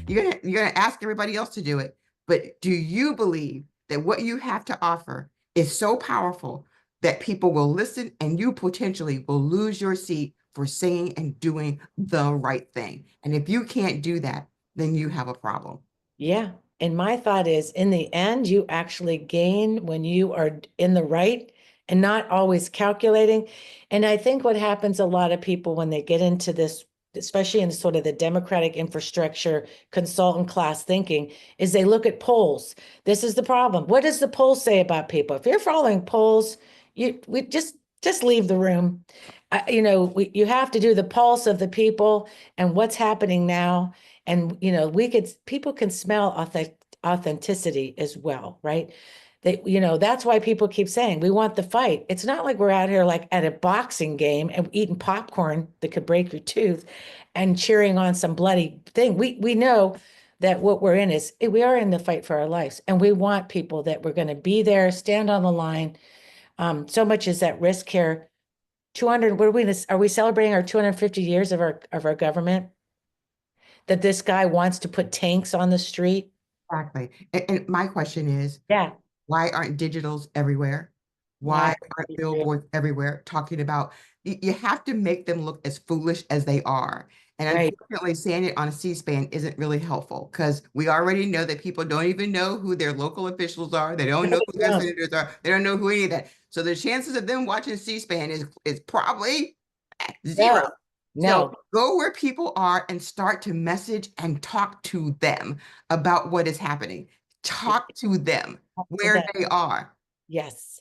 You're gonna ask everybody else to do it. But do you believe that what you have to offer is so powerful that people will listen and you potentially will lose your seat for saying and doing the right thing? And if you can't do that, then you have a problem. Yeah. And my thought is, in the end, you actually gain when you are in the right and not always calculating. And I think what happens a lot of people when they get into this, especially in sort of the democratic infrastructure consultant class thinking, is they look at polls. This is the problem. What does the poll say about people? If you're following polls, we just leave the room. You have to do the pulse of the people and what's happening now. And people can smell authenticity as well, right? That's why people keep saying we want the fight. It's not like we're out here like at a boxing game and eating popcorn that could break your tooth and cheering on some bloody thing. We know that what we're in is we are in the fight for our lives, and we want people that we're going to be there, stand on the line. So much is at risk here. 200, are we celebrating our 250 years of our government? That this guy wants to put tanks on the street. Exactly. And my question is, Yeah. why aren't digitals everywhere? Wow. Why aren't billboards everywhere talking about, you have to make them look as foolish as they are. And Right. unfortunately, saying it on a C-SPAN isn't really helpful because we already know that people don't even know who their local officials are. They don't know who their No, senators are. They don't know who any of that. So the chances of them watching C-SPAN is probably zero. no, So no. go where people are and start to message and talk to them about what is happening. Talk to them To where that. they are. Yes.